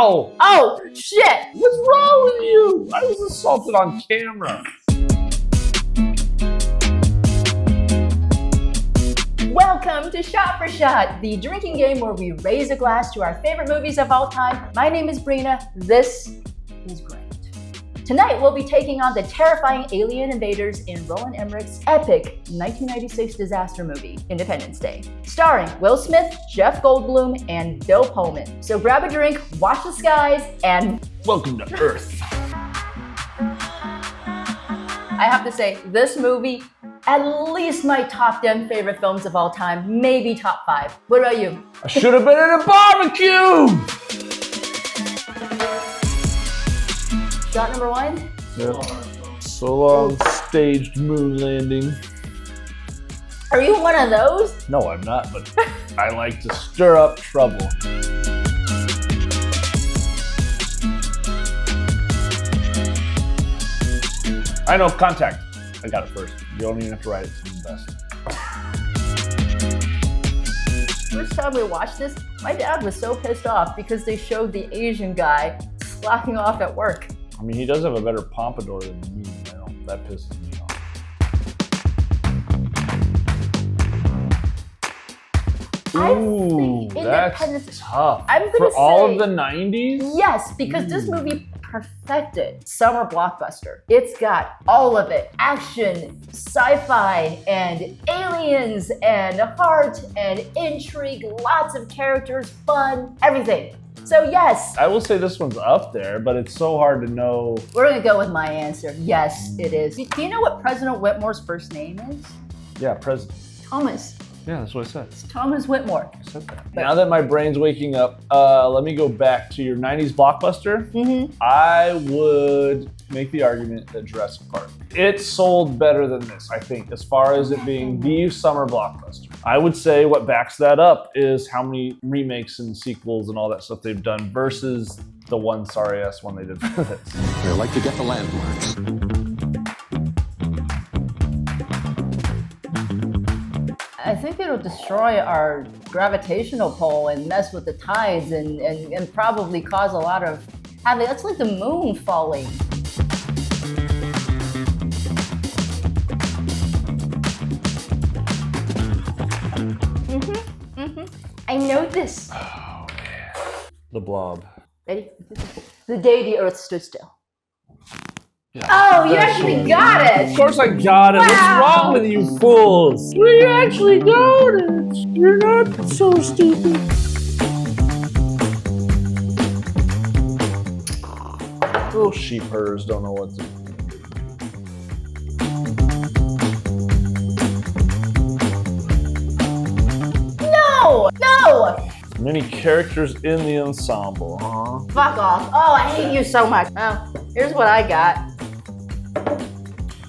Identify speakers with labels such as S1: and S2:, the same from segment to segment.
S1: Ow!
S2: Oh, shit!
S1: What's wrong with you? I was assaulted on camera.
S2: Welcome to Shot for Shot, the drinking game where we raise a glass to our favorite movies of all time. My name is Brinna. This is Grant. Tonight, we'll be taking on the terrifying alien invaders in Roland Emmerich's epic 1996 disaster movie, Independence Day, starring Will Smith, Jeff Goldblum, and Bill Pullman. So grab a drink, watch the skies, and
S1: welcome to Earth.
S2: I have to say, this movie, at least my top 10 favorite films of all time, maybe top 5. What about you?
S1: I should have been at a barbecue!
S2: Shot number 1?
S1: Yep. So long staged moon landing.
S2: Are you one of those?
S1: No, I'm not, but I like to stir up trouble. I know, contact. I got it first. You don't even have to write it, it's the best.
S2: First time we watched this, my dad was so pissed off because they showed the Asian guy slacking off at work.
S1: I mean, he does have a better pompadour than me. You know, that pisses me off. Ooh, that's tough. For all of the 90s?
S2: Yes, because this movie perfected summer blockbuster. It's got all of it. Action, sci-fi, and aliens, and heart, and intrigue, lots of characters, fun, everything. So yes.
S1: I will say this one's up there, but it's so hard to know.
S2: We're gonna go with my answer. Yes, it is. Do you know what President Whitmore's first name is?
S1: Yeah, President.
S2: Thomas.
S1: Yeah, that's what I said.
S2: It's Thomas Whitmore.
S1: I said that. Now that my brain's waking up, let me go back to your 90s blockbuster.
S2: Mm-hmm.
S1: I would make the argument that Jurassic Park. It sold better than this, I think, as far as it being the summer blockbuster. I would say what backs that up is how many remakes and sequels and all that stuff they've done versus the one sorry-ass one they did for this.
S3: They like to get the landmarks.
S2: I think it'll destroy our gravitational pull and mess with the tides and probably cause a lot of havoc. That's like the moon falling. I know this.
S1: Oh, man. The Blob.
S2: Ready? The day the Earth stood still.
S1: Yeah.
S2: Oh, you actually got it!
S1: Of course I got it.
S2: Wow.
S1: What's wrong with you fools? We actually got it. You're not so stupid. Little sheep herders don't know what to do.
S2: No!
S1: Many characters in the ensemble, huh?
S2: Fuck off. Oh, I hate you so much. Oh, here's what I got.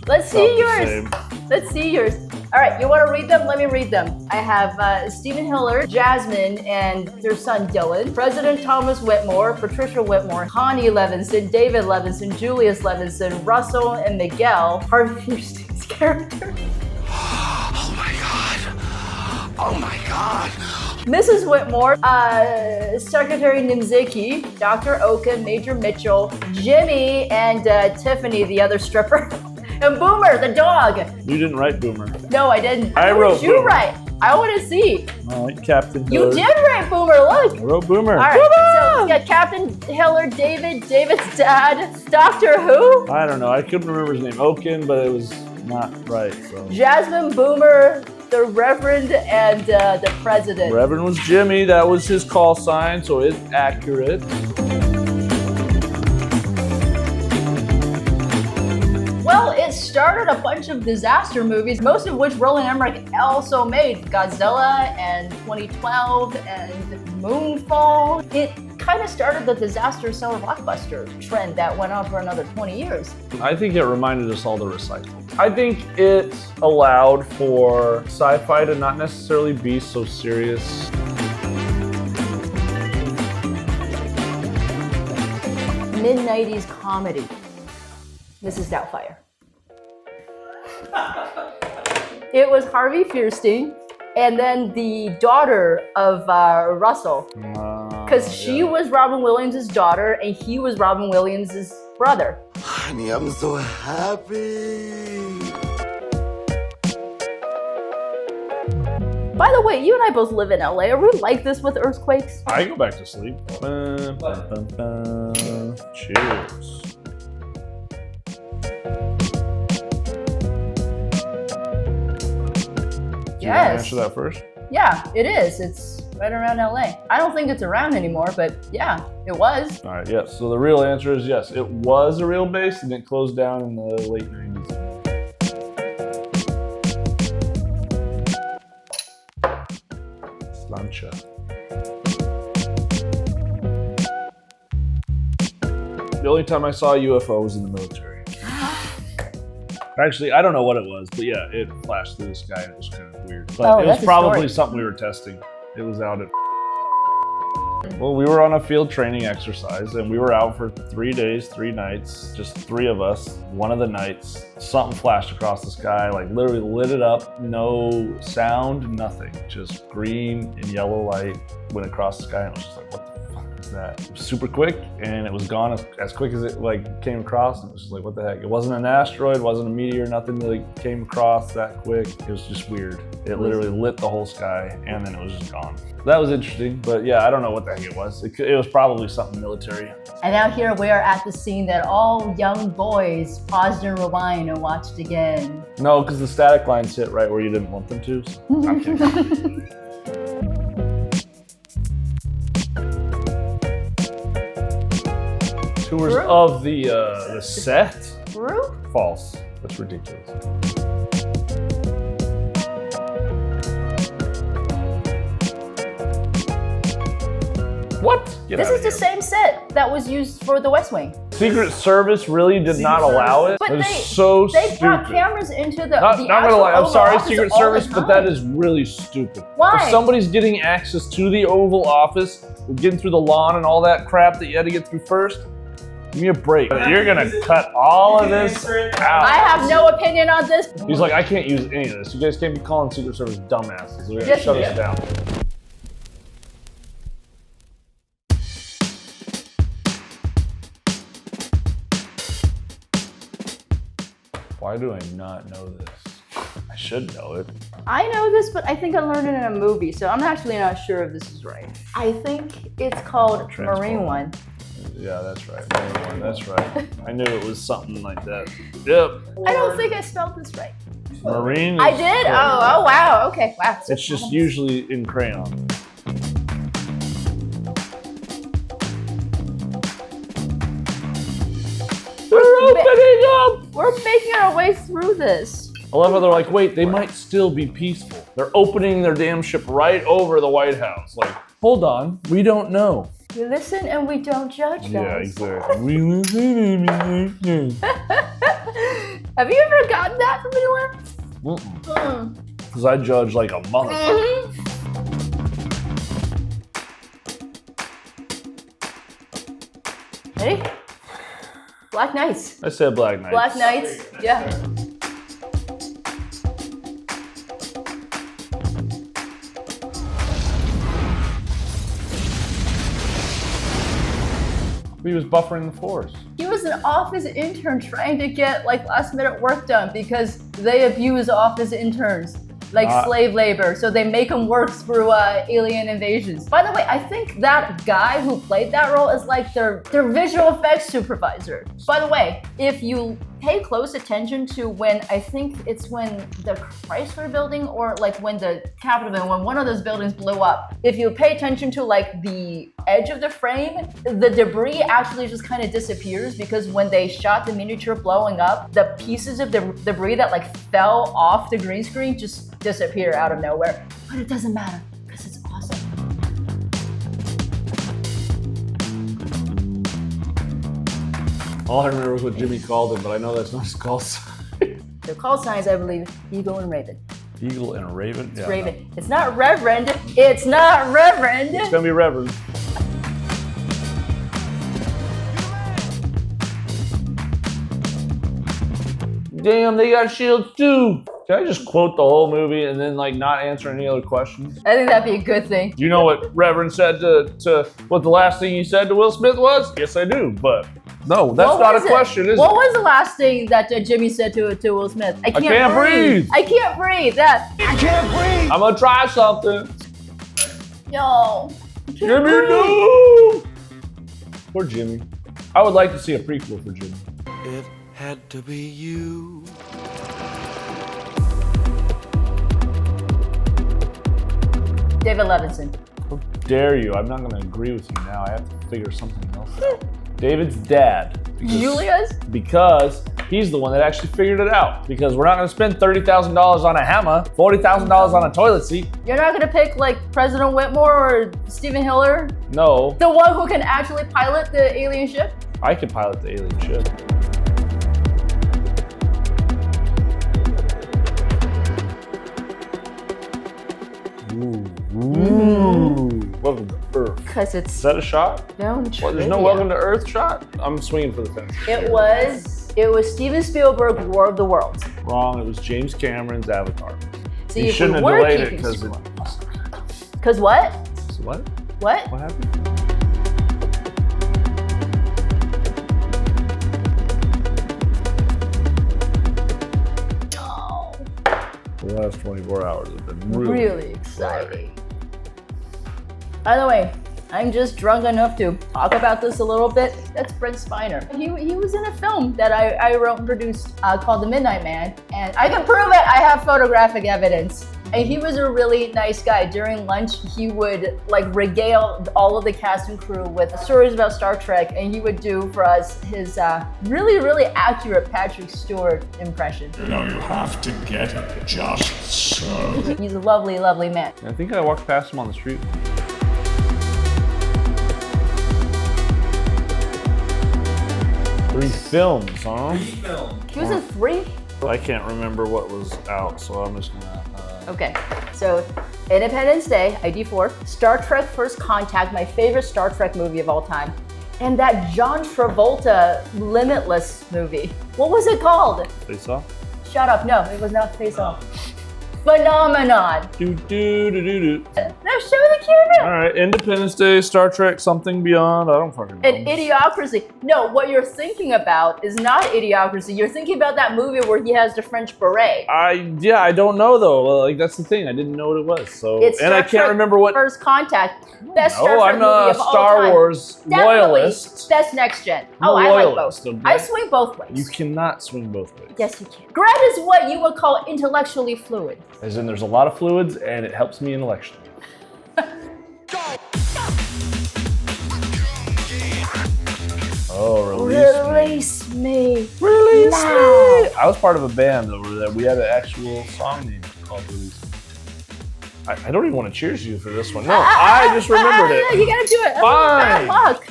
S2: Let's see yours. Let's see yours. All right, you want to read them? Let me read them. I have Stephen Hillard, Jasmine, and their son Dylan, President Thomas Whitmore, Patricia Whitmore, Connie Levinson, David Levinson, Julius Levinson, Russell, and Miguel. Harvey Fierstein's character.
S3: Oh my God. Oh my God.
S2: Mrs. Whitmore, Secretary Nimziki, Dr. Okun, Major Mitchell, Jimmy, and Tiffany, the other stripper, and Boomer, the dog.
S1: You didn't write Boomer.
S2: No, I didn't.
S1: I wrote
S2: What did you
S1: Boomer.
S2: write? I want to see.
S1: All right, Captain
S2: You
S1: Hillard.
S2: did write Boomer, look.
S1: I wrote Boomer.
S2: All right, so it's got Captain Hillard, David's dad, Doctor Who,
S1: I don't know. I couldn't remember his name. Okun, but it was not right. So.
S2: Jasmine, Boomer, the Reverend, and the President.
S1: Reverend was Jimmy. That was his call sign, so it's accurate.
S2: Well, it started a bunch of disaster movies, most of which Roland Emmerich also made. Godzilla and 2012 and Moonfall. It kind of started the disaster summer blockbuster trend that went on for another 20 years.
S1: I think it reminded us all to recycle. I think it allowed for sci-fi to not necessarily be so serious.
S2: Mid-90s comedy. Mrs. Doubtfire. It was Harvey Fierstein and then the daughter of Russell. because she was Robin Williams' daughter and he was Robin Williams' brother.
S3: Honey, I'm so happy.
S2: By the way, you and I both live in LA. Are we like this with earthquakes?
S1: I go back to sleep. Cheers. Do you want to answer that first?
S2: Yeah, it is. It's right around LA. I don't think it's around anymore, but yeah, it was.
S1: All right, yes. So the real answer is yes. It was a real base and it closed down in the late 90s. Slancha. The only time I saw a UFO was in the military. Actually, I don't know what it was, but yeah, it flashed through the sky and it was kind of weird. But it was probably something we were testing. It was out at... Well, we were on a field training exercise and we were out for 3 days, 3 nights, just 3 of us. One of the nights, something flashed across the sky, like literally lit it up, no sound, nothing. Just green and yellow light went across the sky and it was just like, what the fuck is that? It was super quick and it was gone as quick as it like came across. It was just like, what the heck? It wasn't an asteroid, wasn't a meteor, nothing that came across that quick. It was just weird. It literally lit the whole sky and then it was just gone. That was interesting, but yeah, I don't know what the heck it was. It was probably something military. And
S2: now here we are at the scene that all young boys paused and rewind and watched again.
S1: No, because the static lines hit right where you didn't want them to. So I'm kidding. Tours of the set?
S2: True?
S1: False. That's ridiculous. What?
S2: This is the same set that was used for the West Wing.
S1: Secret Service really did not allow it.
S2: But
S1: it was so stupid.
S2: They brought cameras into the
S1: Not gonna lie, I'm sorry, Secret Service, but that
S2: is
S1: is really stupid.
S2: Why?
S1: If somebody's getting access to the Oval Office, getting through the lawn and all that crap that you had to get through first, give me a break. You're gonna cut all of this out.
S2: I have no opinion on this.
S1: He's like, I can't use any of this. You guys can't be calling Secret Service dumbasses. They're gonna shut us down. Why do I not know this? I should know it.
S2: I know this, but I think I learned it in a movie, so I'm actually not sure if this is right. I think it's called Marine One.
S1: Yeah, that's right. Marine One, that's right. I knew it was something like that. Yep.
S2: I don't think I spelled this right.
S1: Marine?
S2: I did? Oh, wow. Okay, wow.
S1: It's just usually in crayon. We're opening up!
S2: We're making our way through this.
S1: I love how they're like, wait, they might still be peaceful. They're opening their damn ship right over the White House. Like, hold on, we don't know.
S2: We listen and we don't judge, guys.
S1: Yeah, exactly. We listen and we don't judge.
S2: Have you ever gotten that from anyone?
S1: Because I judge like a motherfucker.
S2: Ready? Black Knights.
S1: I said Black Knights.
S2: Black Knights, yeah.
S1: He was buffering the force.
S2: He was an office intern trying to get like last minute work done because they abuse office interns. Like slave labor, so they make them work through alien invasions. By the way, I think that guy who played that role is like their visual effects supervisor. By the way, if you pay close attention to when, I think it's when the Chrysler building or like when the Capitol building, when one of those buildings blew up, if you pay attention to like the edge of the frame, the debris actually just kind of disappears because when they shot the miniature blowing up, the pieces of the debris that like fell off the green screen just disappear out of nowhere. But it doesn't matter because it's awesome.
S1: All I remember was what Jimmy called him, but I know that's not his call sign.
S2: Their call signs, I believe, Eagle and Raven.
S1: Eagle and Raven?
S2: It's Raven. No. It's not Reverend. It's not Reverend.
S1: It's gonna be Reverend. Damn, they got shields too. Can I just quote the whole movie and then like not answer any other questions?
S2: I think that'd be a good thing.
S1: Do you know what Reverend said to what the last thing he said to Will Smith was? Yes, I do, but no, that's not a question, is it?
S2: What was the last thing that Jimmy said to Will Smith? I can't breathe. I can't breathe. That.
S3: I can't breathe.
S1: I'm gonna try something.
S2: No.
S1: Jimmy, no! Poor Jimmy. I would like to see a prequel for Jimmy.
S3: It had to be you.
S2: David Levinson.
S1: How dare you? I'm not going to agree with you now. I have to figure something else out. David's dad.
S2: Julia's?
S1: Because he's the one that actually figured it out. Because we're not going to spend $30,000 on a hammer, $40,000 on a toilet seat.
S2: You're not going to pick like President Whitmore or Stephen Hiller?
S1: No.
S2: The one who can actually pilot the alien ship?
S1: I can pilot the alien ship. Ooh. Welcome to Earth.
S2: Because it's
S1: Is that a shot?
S2: film
S1: What,
S2: trivia.
S1: there's no Welcome to Earth shot? I'm swinging for the fence.
S2: It was Steven Spielberg's War of the Worlds.
S1: Wrong. It was James Cameron's Avatar.
S2: See,
S1: You
S2: if
S1: shouldn't have
S2: we were
S1: delayed it
S2: keeping
S1: because
S2: score.
S1: it.
S2: Because what?
S1: So what?
S2: What?
S1: What happened?
S2: Oh,
S1: The last 24 hours have been
S2: really exciting. By the way, I'm just drunk enough to talk about this a little bit. That's Brent Spiner. He was in a film that I wrote and produced called The Midnight Man, and I can prove it. I have photographic evidence. And he was a really nice guy. During lunch, he would like regale all of the cast and crew with stories about Star Trek, and he would do for us his really, really accurate Patrick Stewart impression.
S4: No, you have to get it just so.
S2: He's a lovely, lovely man.
S1: I think I walked past him on the street. 3 films, huh?
S2: He was in 3?
S1: I can't remember what was out, so I'm just gonna.
S2: Okay, so Independence Day, ID4, Star Trek First Contact, my favorite Star Trek movie of all time, and that John Travolta Limitless movie. What was it called?
S1: Face Off?
S2: Shut up, no, it was not Face Off. Phenomenon.
S1: Do do do do do.
S2: No, show the camera.
S1: All right, Independence Day, Star Trek, Something Beyond. I don't fucking know.
S2: And Idiocracy. No, what you're thinking about is not Idiocracy. You're thinking about that movie where he has the French beret.
S1: Yeah, I don't know though. Well, like that's the thing. I didn't know what it was. So,
S2: It's
S1: and
S2: Star
S1: I can't
S2: Trek
S1: remember what.
S2: First Contact. Best Star
S1: No,
S2: Trek
S1: I'm
S2: movie
S1: a
S2: of all
S1: Star
S2: time.
S1: Wars
S2: Definitely.
S1: loyalist.
S2: That's next gen.
S1: I'm
S2: Oh,
S1: a
S2: I like
S1: loyalist,
S2: both.
S1: okay?
S2: I swing both ways.
S1: You cannot swing both ways.
S2: Yes, you can. Grant is what you would call intellectually fluid.
S1: As in, there's a lot of fluids, and it helps me intellectually. Oh, release me.
S2: Release me.
S1: Release
S2: now.
S1: me. I was part of a band over there. We had an actual song name called Release Me. I don't even want to cheers you for this one. No, I just remembered it.
S2: You gotta do it.
S1: Fine.
S2: Bad luck.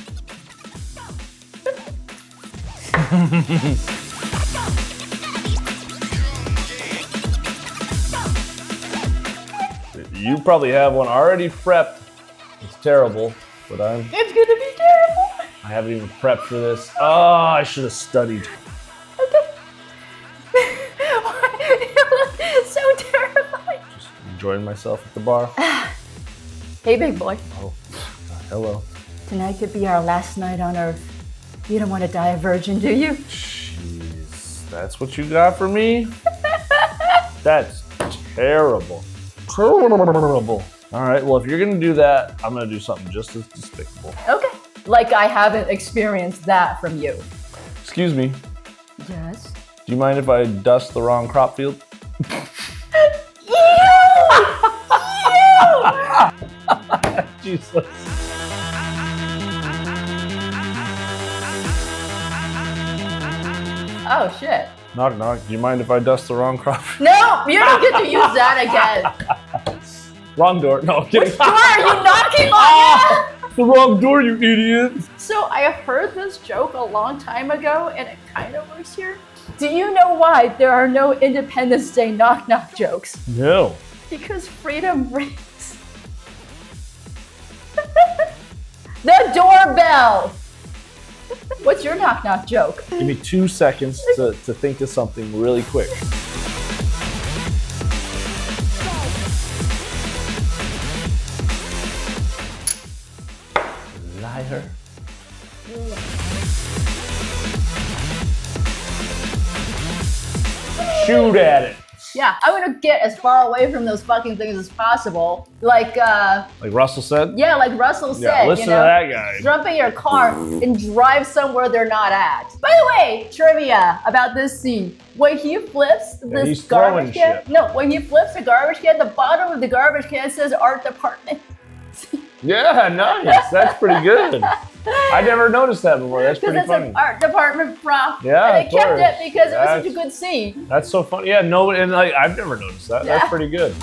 S1: You probably have one already prepped. It's terrible, but
S2: It's gonna be terrible.
S1: I haven't even prepped for this. Oh, I should have studied.
S2: So terrifying.
S1: Just enjoying myself at the bar.
S2: Hey, big boy.
S1: Oh, God, hello.
S2: Tonight could be our last night on Earth. You don't want to die a virgin, do you?
S1: Jeez, that's what you got for me? That's terrible. Terrible. All right, well, if you're gonna do that, I'm gonna do something just as despicable.
S2: Okay. Like I haven't experienced that from you.
S1: Excuse me,
S2: Yes.
S1: do you mind if I dust the wrong crop field? Jesus.
S2: Oh shit.
S1: Knock, knock. Do you mind if I dust the wrong crop field?
S2: No, you don't get to use that again.
S1: Wrong door. No, I'm kidding.
S2: Which door are you knocking on?
S1: The wrong door, you idiot.
S2: So I heard this joke a long time ago, and it kind of works here. Do you know why there are no Independence Day knock-knock jokes?
S1: No.
S2: Because freedom rings. The doorbell. What's your knock-knock joke?
S1: Give me 2 seconds to think of something really quick. Liar. Shoot at it.
S2: Yeah, I'm gonna get as far away from those fucking things as possible. Like
S1: Russell said?
S2: yeah, like Russell said,
S1: Yeah, listen
S2: you know,
S1: to that guy.
S2: jump in your car and drive somewhere they're not at. By the way, trivia about this scene. When he flips this
S1: he's
S2: garbage
S1: throwing
S2: can,
S1: shit.
S2: no, when he flips the garbage can, the bottom of the garbage can says art department.
S1: Yeah, nice. That's pretty good. I never noticed that before. That's
S2: Because
S1: pretty
S2: it's
S1: funny.
S2: an art department prop.
S1: Yeah,
S2: and they
S1: of
S2: kept
S1: course.
S2: it because it was such a
S1: That's-
S2: good scene.
S1: That's so funny. Yeah, no, and like I've never noticed that.
S2: Yeah.
S1: That's pretty good.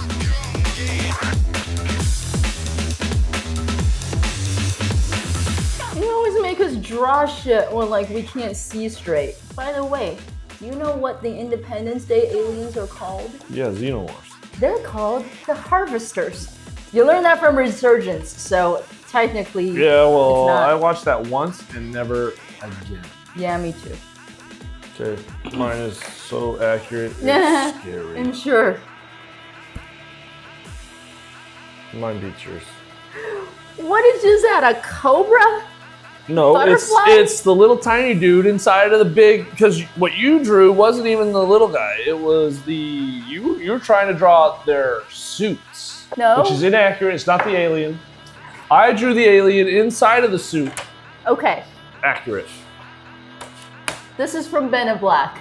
S2: You always make us draw shit when like we can't see straight. By the way, you know what the Independence Day aliens are called?
S1: Yeah, Xenomorphs.
S2: They're called the Harvesters. You learned that from Resurgence, so technically,
S1: Yeah, well,
S2: it's not.
S1: I watched that once and never again.
S2: Yeah, me too.
S1: Okay, mine is so accurate. It's scary.
S2: I'm sure.
S1: Mine beats yours.
S2: What is that? A cobra?
S1: No,
S2: Butterfly?
S1: it's the little tiny dude inside of the big. Because what you drew wasn't even the little guy. It was the you were trying to draw their suits.
S2: No.
S1: Which is inaccurate. It's not the alien. I drew the alien inside of the suit.
S2: Okay,
S1: Accurate.
S2: this is from Ben in Black.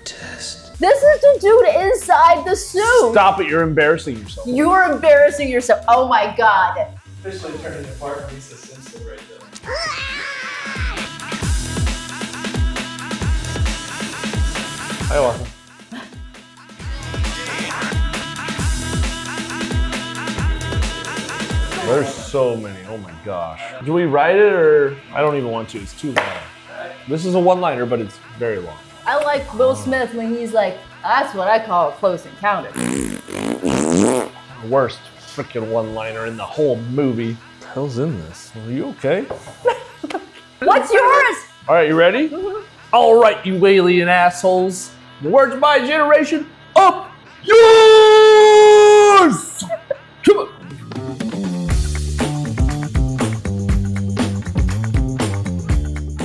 S2: This is the dude inside the suit.
S1: Stop it! You're embarrassing yourself.
S2: You're embarrassing yourself. Oh my god.
S5: Officially turning apart Lisa Simpson right there.
S1: Hi, welcome. There's so many. Oh my gosh. Do we write it or I don't even want to? It's too long. This is a one-liner, but it's very long.
S2: I like Will Smith when he's like, that's what I call a close encounter.
S1: Worst freaking one-liner in the whole movie. What the hell's in this? Are you okay?
S2: What's yours?
S1: All right, you ready? All right, you alien assholes. The words of my generation, up yours! Come on.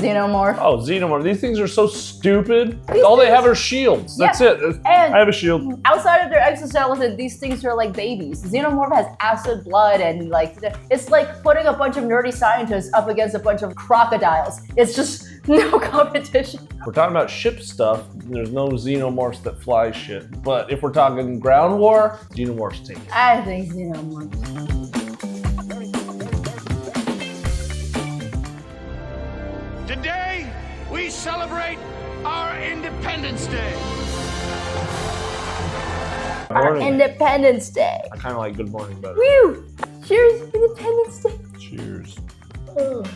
S2: Xenomorph.
S1: Oh, Xenomorph. These things are so stupid.
S2: These
S1: All they
S2: things-
S1: have are shields. That's
S2: Yeah,
S1: it.
S2: and-
S1: I have a shield.
S2: Outside of their exoskeleton, these things are like babies. Xenomorph has acid blood and like, it's like putting a bunch of nerdy scientists up against a bunch of crocodiles. It's just no competition.
S1: We're talking about ship stuff. There's no Xenomorphs that fly shit. But if we're talking ground war, Xenomorphs take it.
S2: I think Xenomorph.
S3: Today, we celebrate our Independence Day.
S2: Our
S1: Morning.
S2: Independence Day.
S1: I kind of like Good Morning better.
S2: Woo! Cheers, Independence Day.
S1: Cheers.
S2: Ugh.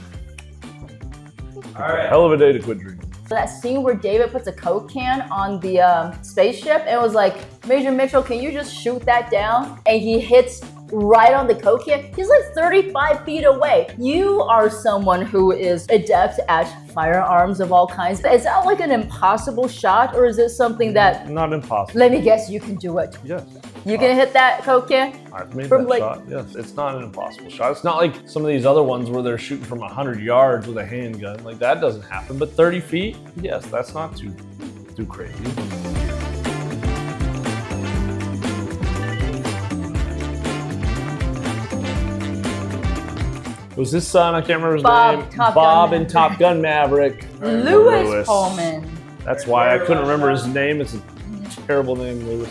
S5: Alright.
S1: Hell of a day to quit drinking.
S2: That scene where David puts a Coke can on the spaceship and was like, Major Mitchell, can you just shoot that down? And he hits right on the Coke can. He's like 35 feet away. You are someone who is adept at firearms of all kinds. Is that like an impossible shot or is it something that,
S1: Not impossible.
S2: let me guess, you can do it?
S1: Yes.
S2: You can hit that Coke can?
S1: I've made
S2: From
S1: that
S2: like-
S1: shot. Yes, it's not an impossible shot. It's not like some of these other ones where they're shooting from 100 yards with a handgun. Like that doesn't happen. But 30 feet, yes, that's not too crazy. It was his son. I can't remember his
S2: Bob,
S1: name.
S2: Top Gun
S1: Bob in
S2: Maverick.
S1: Top Gun Maverick.
S2: Lewis Pullman.
S1: That's why I couldn't remember his name. It's a terrible name, Lewis.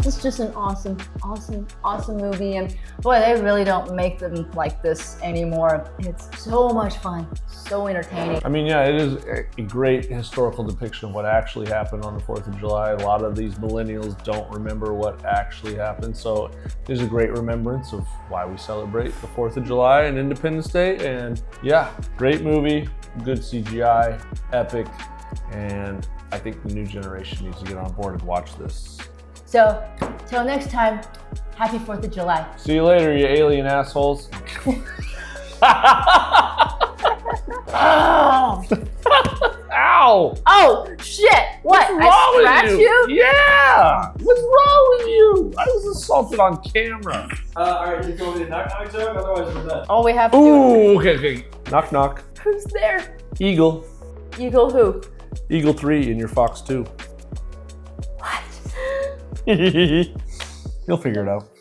S2: It's just an awesome, awesome, awesome movie. And boy, they really don't make them like this anymore. It's so much fun, so entertaining.
S1: I mean, yeah, it is a great historical depiction of what actually happened on the 4th of July. A lot of these millennials don't remember what actually happened. So it is a great remembrance of why we celebrate the 4th of July and Independence Day. And yeah, great movie, good CGI, epic. And I think the new generation needs to get on board and watch this.
S2: So, till next time, happy 4th of July.
S1: See you later, you alien assholes.
S2: Oh,
S1: Ow!
S2: oh, Shit! What?
S1: What's wrong
S2: I scratched
S1: with
S2: you?
S1: Yeah! What's wrong with you? I was assaulted on camera.
S5: Alright, you go with the knock-knock joke? Otherwise, we're done.
S2: All we have to do
S1: Ooh, okay. Knock, knock.
S2: Who's there?
S1: Eagle.
S2: Eagle who?
S1: Eagle 3 in your Fox 2.
S2: What?
S1: You'll figure it out.